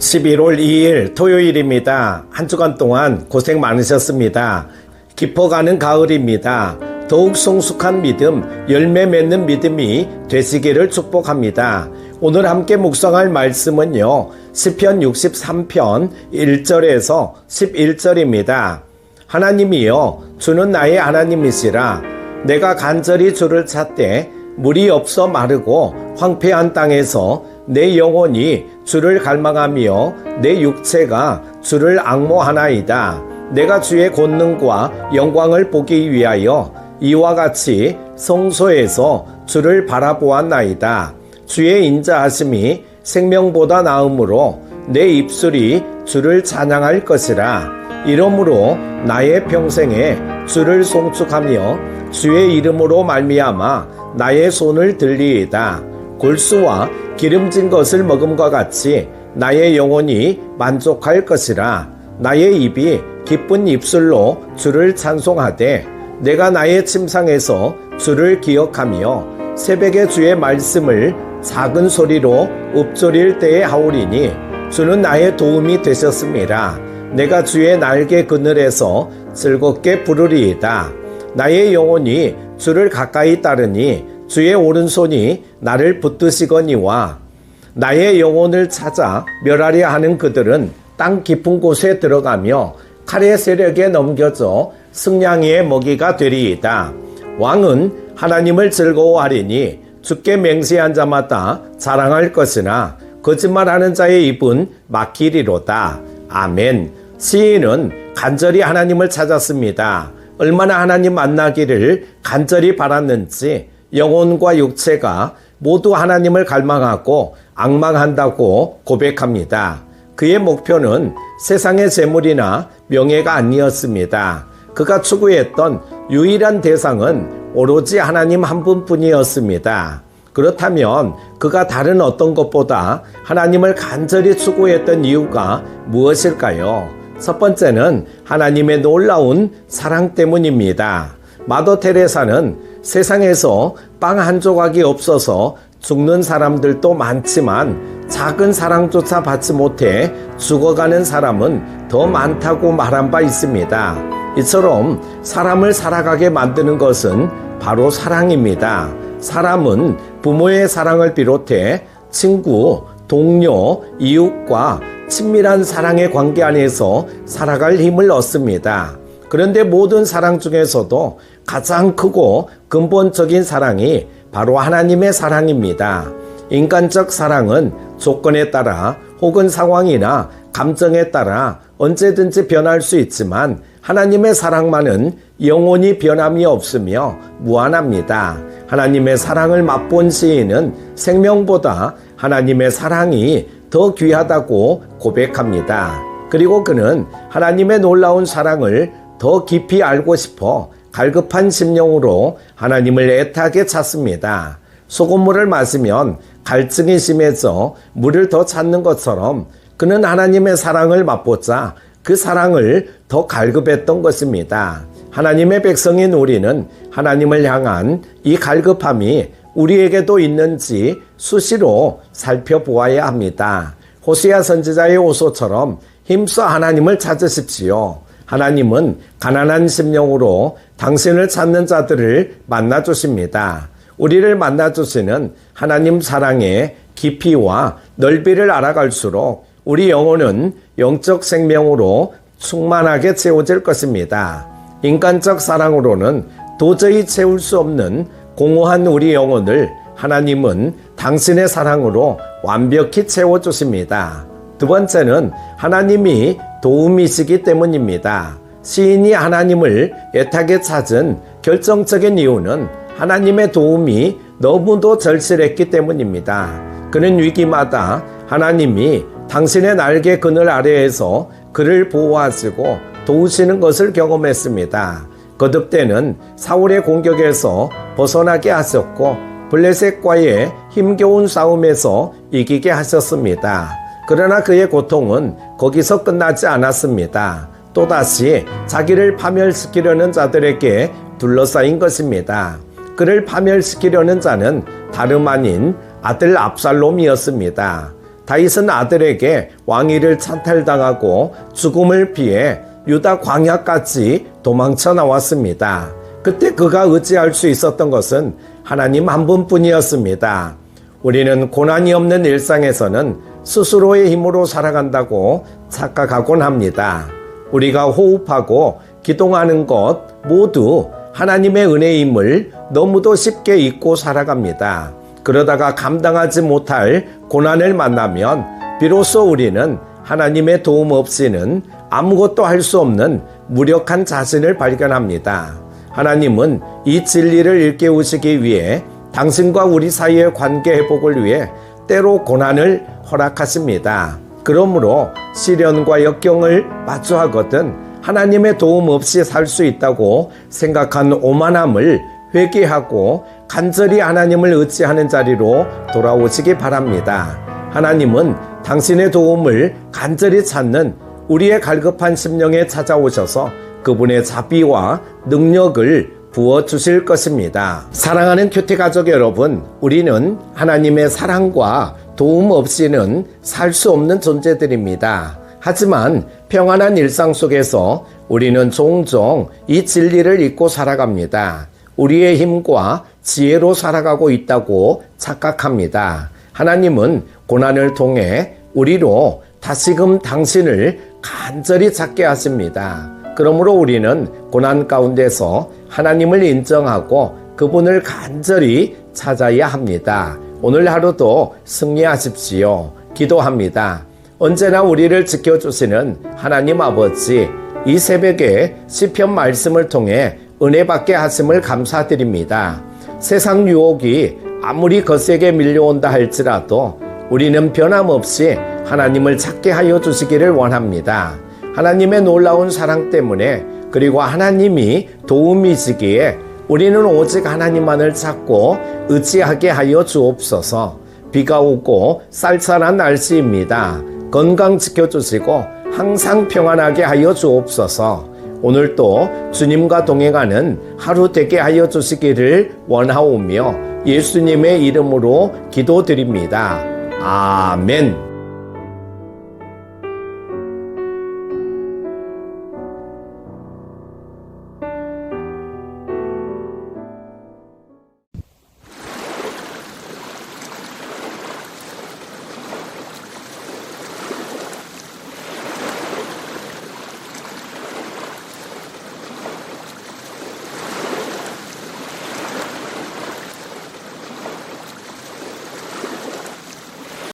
11월 2일 토요일입니다. 한 주간 동안 고생 많으셨습니다. 깊어가는 가을입니다. 더욱 성숙한 믿음, 열매 맺는 믿음이 되시기를 축복합니다. 오늘 함께 묵상할 말씀은요, 시편 63편 1절에서 11절입니다. 하나님이여, 주는 나의 하나님이시라. 내가 간절히 주를 찾되 물이 없어 마르고 황폐한 땅에서 내 영혼이 주를 갈망하며 내 육체가 주를 앙모하나이다. 내가 주의 권능과 영광을 보기 위하여 이와 같이 성소에서 주를 바라보았나이다. 주의 인자하심이 생명보다 나음으로 내 입술이 주를 찬양할 것이라. 이러므로 나의 평생에 주를 송축하며 주의 이름으로 말미암아 나의 손을 들리이다. 골수와 기름진 것을 먹음과 같이 나의 영혼이 만족할 것이라. 나의 입이 기쁜 입술로 주를 찬송하되 내가 나의 침상에서 주를 기억하며 새벽에 주의 말씀을 작은 소리로 읊조릴 때에 하오리니 주는 나의 도움이 되셨습니다. 내가 주의 날개 그늘에서 즐겁게 부르리이다. 나의 영혼이 주를 가까이 따르니 주의 오른손이 나를 붙드시거니와 나의 영혼을 찾아 멸하려 하는 그들은 땅 깊은 곳에 들어가며 칼의 세력에 넘겨져 승냥이의 먹이가 되리이다. 왕은 하나님을 즐거워하리니 주께 맹세한 자마다 자랑할 것이나 거짓말하는 자의 입은 막히리로다. 아멘. 시인은 간절히 하나님을 찾았습니다. 얼마나 하나님 만나기를 간절히 바랐는지 영혼과 육체가 모두 하나님을 갈망하고 앙망한다고 고백합니다. 그의 목표는 세상의 재물이나 명예가 아니었습니다. 그가 추구했던 유일한 대상은 오로지 하나님 한 분뿐이었습니다. 그렇다면 그가 다른 어떤 것보다 하나님을 간절히 추구했던 이유가 무엇일까요? 첫 번째는 하나님의 놀라운 사랑 때문입니다. 마더 테레사는 세상에서 빵 한 조각이 없어서 죽는 사람들도 많지만 작은 사랑조차 받지 못해 죽어가는 사람은 더 많다고 말한 바 있습니다. 이처럼 사람을 살아가게 만드는 것은 바로 사랑입니다. 사람은 부모의 사랑을 비롯해 친구, 동료, 이웃과 친밀한 사랑의 관계 안에서 살아갈 힘을 얻습니다. 그런데 모든 사랑 중에서도 가장 크고 근본적인 사랑이 바로 하나님의 사랑입니다. 인간적 사랑은 조건에 따라 혹은 상황이나 감정에 따라 언제든지 변할 수 있지만 하나님의 사랑만은 영원히 변함이 없으며 무한합니다. 하나님의 사랑을 맛본 시인은 생명보다 하나님의 사랑이 더 귀하다고 고백합니다. 그리고 그는 하나님의 놀라운 사랑을 더 깊이 알고 싶어 갈급한 심령으로 하나님을 애타게 찾습니다. 소금물을 마시면 갈증이 심해져 물을 더 찾는 것처럼 그는 하나님의 사랑을 맛보자 그 사랑을 더 갈급했던 것입니다. 하나님의 백성인 우리는 하나님을 향한 이 갈급함이 우리에게도 있는지 수시로 살펴보아야 합니다. 호세아 선지자의 호소처럼 힘써 하나님을 찾으십시오. 하나님은 가난한 심령으로 당신을 찾는 자들을 만나주십니다. 우리를 만나주시는 하나님 사랑의 깊이와 넓이를 알아갈수록 우리 영혼은 영적 생명으로 충만하게 채워질 것입니다. 인간적 사랑으로는 도저히 채울 수 없는 공허한 우리 영혼을 하나님은 당신의 사랑으로 완벽히 채워주십니다. 두 번째는 하나님이 도움이시기 때문입니다. 시인이 하나님을 애타게 찾은 결정적인 이유는 하나님의 도움이 너무도 절실했기 때문입니다. 그는 위기마다 하나님이 당신의 날개 그늘 아래에서 그를 보호하시고 도우시는 것을 경험했습니다. 거듭 때는 사울의 공격에서 벗어나게 하셨고 블레셋과의 힘겨운 싸움에서 이기게 하셨습니다. 그러나 그의 고통은 거기서 끝나지 않았습니다. 또다시 자기를 파멸시키려는 자들에게 둘러싸인 것입니다. 그를 파멸시키려는 자는 다름 아닌 아들 압살롬이었습니다. 다윗은 아들에게 왕위를 찬탈당하고 죽음을 피해 유다 광야까지 도망쳐 나왔습니다. 그때 그가 의지할 수 있었던 것은 하나님 한 분뿐이었습니다. 우리는 고난이 없는 일상에서는 스스로의 힘으로 살아간다고 착각하곤 합니다. 우리가 호흡하고 기동하는 것 모두 하나님의 은혜임을 너무도 쉽게 잊고 살아갑니다. 그러다가 감당하지 못할 고난을 만나면 비로소 우리는 하나님의 도움 없이는 아무것도 할 수 없는 무력한 자신을 발견합니다. 하나님은 이 진리를 일깨우시기 위해 당신과 우리 사이의 관계 회복을 위해 때로 고난을 허락하십니다. 그러므로 시련과 역경을 마주하거든 하나님의 도움 없이 살 수 있다고 생각한 오만함을 회개하고 간절히 하나님을 의지하는 자리로 돌아오시기 바랍니다. 하나님은 당신의 도움을 간절히 찾는 우리의 갈급한 심령에 찾아오셔서 그분의 자비와 능력을 부어주실 것입니다. 사랑하는 큐티 가족 여러분, 우리는 하나님의 사랑과 도움 없이는 살 수 없는 존재들입니다. 하지만 평안한 일상 속에서 우리는 종종 이 진리를 잊고 살아갑니다. 우리의 힘과 지혜로 살아가고 있다고 착각합니다. 하나님은 고난을 통해 우리로 다시금 당신을 간절히 찾게 하십니다. 그러므로 우리는 고난 가운데서 하나님을 인정하고 그분을 간절히 찾아야 합니다. 오늘 하루도 승리하십시오. 기도합니다. 언제나 우리를 지켜주시는 하나님 아버지, 이 새벽에 시편 말씀을 통해 은혜 받게 하심을 감사드립니다. 세상 유혹이 아무리 거세게 밀려온다 할지라도 우리는 변함없이 하나님을 찾게 하여 주시기를 원합니다. 하나님의 놀라운 사랑 때문에 그리고 하나님이 도움이시기에 우리는 오직 하나님만을 찾고 의지하게 하여 주옵소서. 비가 오고 쌀쌀한 날씨입니다. 건강 지켜주시고 항상 평안하게 하여 주옵소서. 오늘도 주님과 동행하는 하루 되게 하여 주시기를 원하오며 예수님의 이름으로 기도드립니다. 아멘.